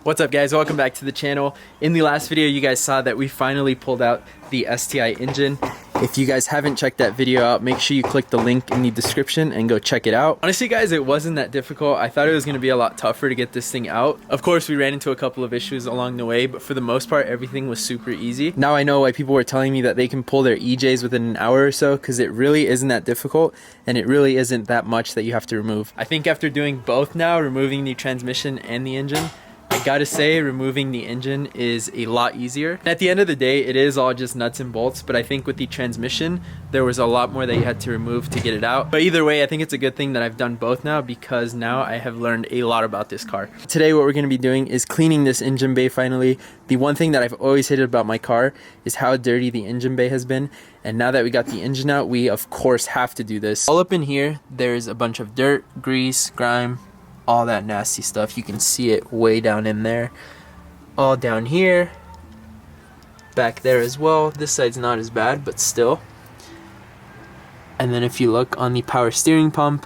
What's up guys, welcome back to the channel. In the last video you guys saw that we finally pulled out the STI engine. If you guys haven't checked that video out, make sure you click the link in the description and go check it out. Honestly guys, it wasn't that difficult. I thought it was going to be a lot tougher to get this thing out. Of course we ran into a couple of issues along the way, but for the most part everything was super easy. Now I know why people were telling me that they can pull their EJs within an hour or so, because it really isn't that difficult and it really isn't that much that you have to remove. I think after doing both now, removing the transmission and the engine, I gotta say removing the engine is a lot easier. At the end of the day, it is all just nuts and bolts, but I think with the transmission, there was a lot more that you had to remove to get it out. But either way, I think it's a good thing that I've done both now, because now I have learned a lot about this car. Today, what we're gonna be doing is cleaning this engine bay finally. The one thing that I've always hated about my car is how dirty the engine bay has been. And now that we got the engine out, we of course have to do this. All up in here, there's a bunch of dirt, grease, grime, all that nasty stuff. You can see it way down in there. All down here, back there as well. This side's not as bad, but still. And then if you look on the power steering pump,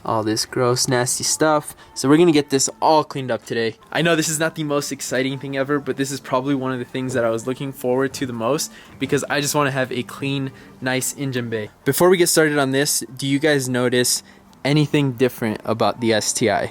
all this gross nasty stuff. So we're gonna get this all cleaned up today. I know this is not the most exciting thing ever, but this is probably one of the things that I was looking forward to the most, because I just want to have a clean, nice engine bay. Before we get started on this, do you guys notice anything different about the STI? You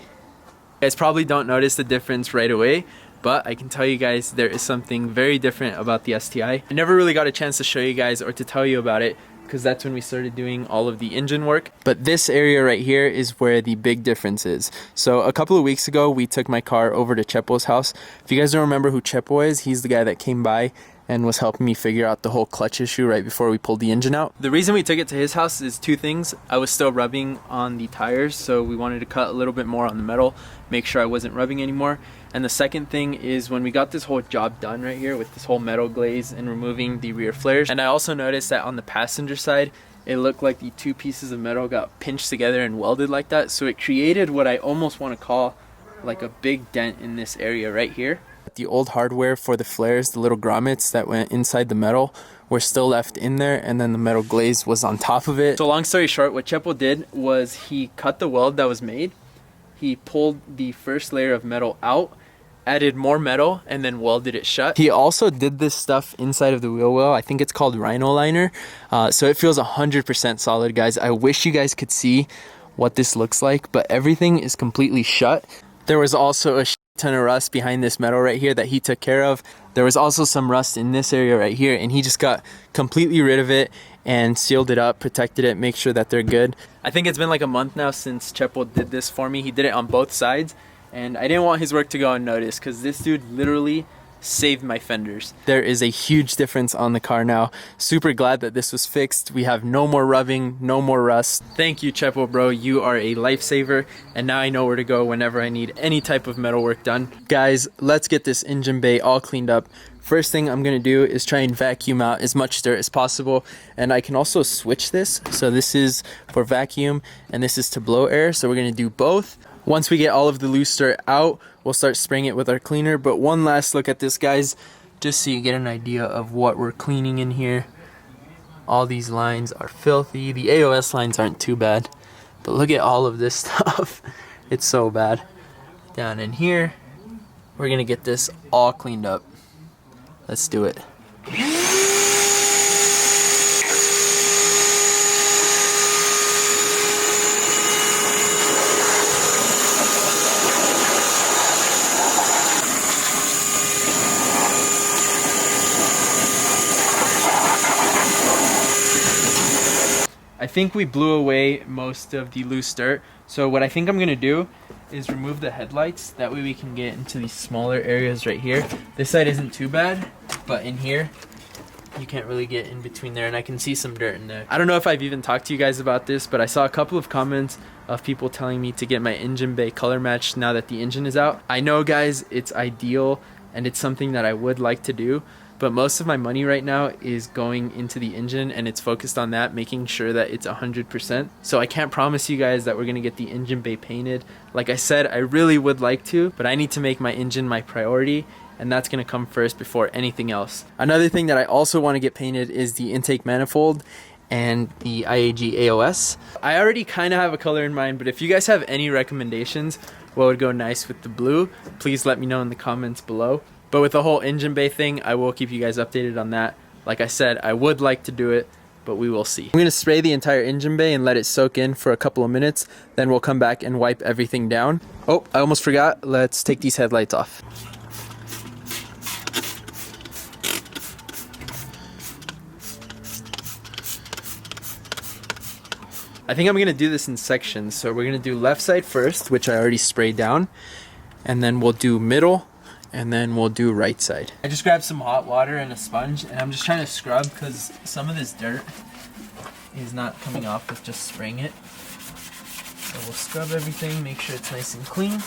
guys probably don't notice the difference right away, but I can tell you guys there is something very different about the STI. I never really got a chance to show you guys or to tell you about it, because that's when we started doing all of the engine work. But this area right here is where the big difference is. So a couple of weeks ago, we took my car over to Chepo's house. If you guys don't remember who Chepo is, he's the guy that came by and was helping me figure out the whole clutch issue right before we pulled the engine out. The reason we took it to his house is two things. I was still rubbing on the tires, so we wanted to cut a little bit more on the metal, make sure I wasn't rubbing anymore. And the second thing is when we got this whole job done right here with this whole metal glaze and removing the rear flares. And I also noticed that on the passenger side, it looked like the two pieces of metal got pinched together and welded like that. So it created what I almost want to call like a big dent in this area right here. The old hardware for the flares, the little grommets that went inside the metal, were still left in there, and then the metal glaze was on top of it. So long story short, what Chepo did was he cut the weld that was made, he pulled the first layer of metal out, added more metal, and then welded it shut. He also did this stuff inside of the wheel well. I think it's called Rhino Liner. So it feels 100% solid, guys. I wish you guys could see what this looks like, but everything is completely shut. There was also a ton of rust behind this metal right here that he took care of. There was also some rust in this area right here, and he just got completely rid of it and sealed it up, protected it, make sure that they're good. I think it's been like a month now since Chepo did this for me. He did it on both sides, and I didn't want his work to go unnoticed, because this dude literally saved my fenders. There is a huge difference on the car now. Super glad that this was fixed. We have no more rubbing, no more rust. Thank you, Chepo bro, you are a lifesaver, and now I know where to go whenever I need any type of metal work done. Guys, let's get this engine bay all cleaned up. First thing I'm gonna do is try and vacuum out as much dirt as possible, and I can also switch this. So this is for vacuum and this is to blow air, so we're gonna do both. Once we get all of the loose dirt out, we'll start spraying it with our cleaner. But one last look at this, guys, just so you get an idea of what we're cleaning in here. All these lines are filthy. The AOS lines aren't too bad, but look at all of this stuff. It's so bad. Down in here, we're gonna get this all cleaned up. Let's do it. I think we blew away most of the loose dirt. So what I think I'm gonna do is remove the headlights. That way we can get into these smaller areas right here. This side isn't too bad, but in here, you can't really get in between there, and I can see some dirt in there. I don't know if I've even talked to you guys about this, but I saw a couple of comments of people telling me to get my engine bay color matched now that the engine is out. I know, guys, it's ideal, and it's something that I would like to do, but most of my money right now is going into the engine, and it's focused on that, making sure that it's 100%. So I can't promise you guys that we're gonna get the engine bay painted. Like I said, I really would like to, but I need to make my engine my priority, and that's gonna come first before anything else. Another thing that I also wanna get painted is the intake manifold and the IAG AOS. I already kind of have a color in mind, but if you guys have any recommendations what would go nice with the blue, please let me know in the comments below. But with the whole engine bay thing, I will keep you guys updated on that. Like I said, I would like to do it, but we will see. I'm gonna spray the entire engine bay and let it soak in for a couple of minutes. Then we'll come back and wipe everything down. Oh, I almost forgot. Let's take these headlights off. I think I'm gonna do this in sections. So we're gonna do left side first, which I already sprayed down. And then we'll do middle, and then we'll do right side. I just grabbed some hot water and a sponge, and I'm just trying to scrub because some of this dirt is not coming off with just spraying it. So we'll scrub everything, make sure it's nice and clean.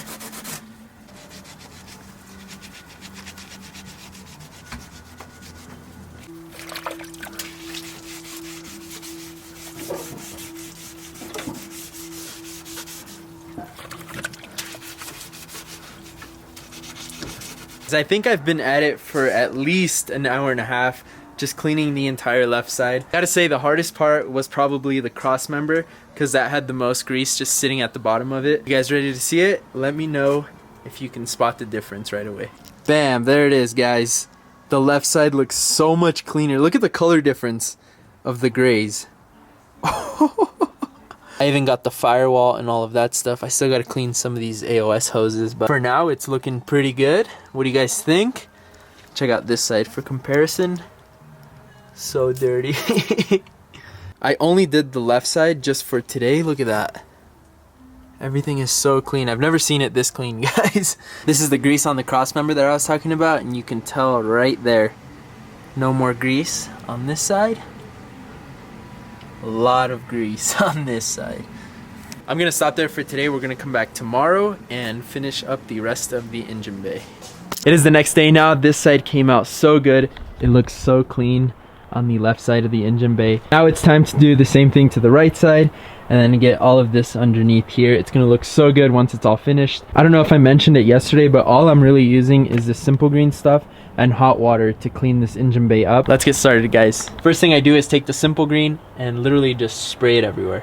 I think I've been at it for at least an hour and a half, just cleaning the entire left side. Gotta say the hardest part was probably the cross member, because that had the most grease just sitting at the bottom of it. You guys ready to see it? Let me know if you can spot the difference right away. Bam, there it is, guys. The left side looks so much cleaner. Look at the color difference of the grays. I even got the firewall and all of that stuff. I still got to clean some of these AOS hoses, but for now it's looking pretty good. What do you guys think? Check out this side for comparison. So dirty. I only did the left side just for today. Look at that. Everything is so clean. I've never seen it this clean, guys. This is the grease on the cross member that I was talking about, and you can tell right there. No more grease on this side. A lot of grease on this side. I'm gonna stop there for today. We're gonna come back tomorrow and finish up the rest of the engine bay. It is the next day now. This side came out so good. It looks so clean on the left side of the engine bay. Now it's time to do the same thing to the right side and then get all of this underneath here. It's gonna look so good once it's all finished. I don't know if I mentioned it yesterday, but all I'm really using is the Simple Green stuff and hot water to clean this engine bay up. Let's get started, guys. First thing I do is take the Simple Green and literally just spray it everywhere.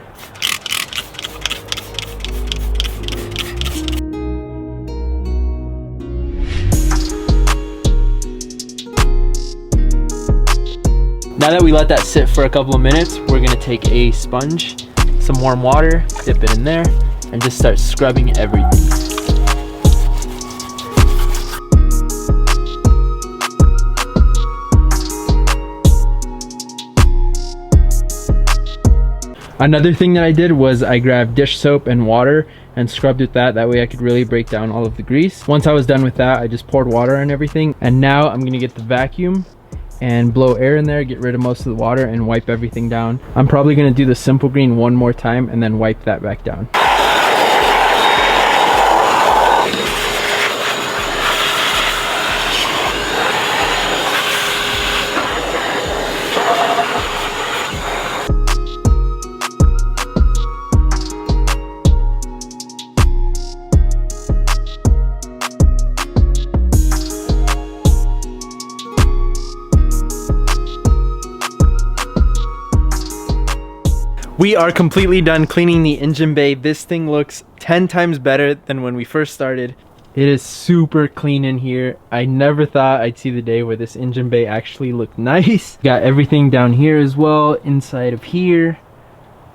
Now that we let that sit for a couple of minutes, we're gonna take a sponge, some warm water, dip it in there, and just start scrubbing everything. Another thing that I did was I grabbed dish soap and water and scrubbed with that. That way I could really break down all of the grease. Once I was done with that, I just poured water on everything. And now I'm gonna get the vacuum and blow air in there, get rid of most of the water and wipe everything down. I'm probably gonna do the Simple Green one more time and then wipe that back down. We are completely done cleaning the engine bay. This thing looks 10 times better than when we first started. It is super clean in here. I never thought I'd see the day where this engine bay actually looked nice. Got everything down here as well, inside of here.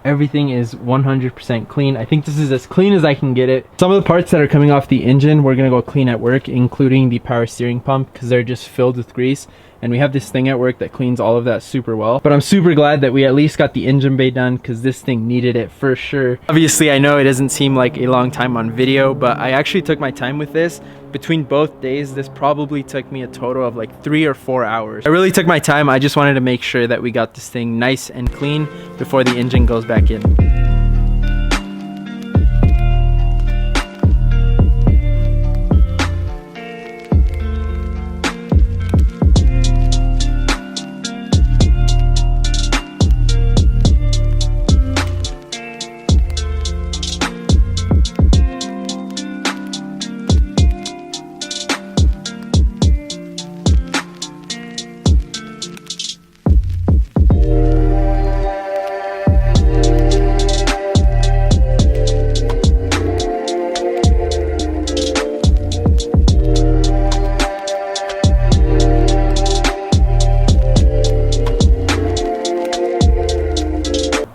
Everything is 100% clean. I think this is as clean as I can get it. Some of the parts that are coming off the engine, we're gonna go clean at work, including the power steering pump, because they're just filled with grease. And we have this thing at work that cleans all of that super well. But I'm super glad that we at least got the engine bay done, because this thing needed it for sure. Obviously, I know it doesn't seem like a long time on video, but I actually took my time with this. Between both days, this probably took me a total of like 3 or 4 hours. I really took my time. I just wanted to make sure that we got this thing nice and clean before the engine goes back in.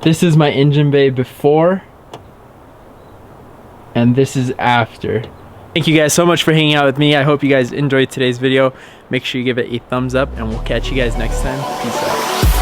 This is my engine bay before, and this is after. Thank you guys so much for hanging out with me. I hope you guys enjoyed today's video. Make sure you give it a thumbs up, and we'll catch you guys next time. Peace out.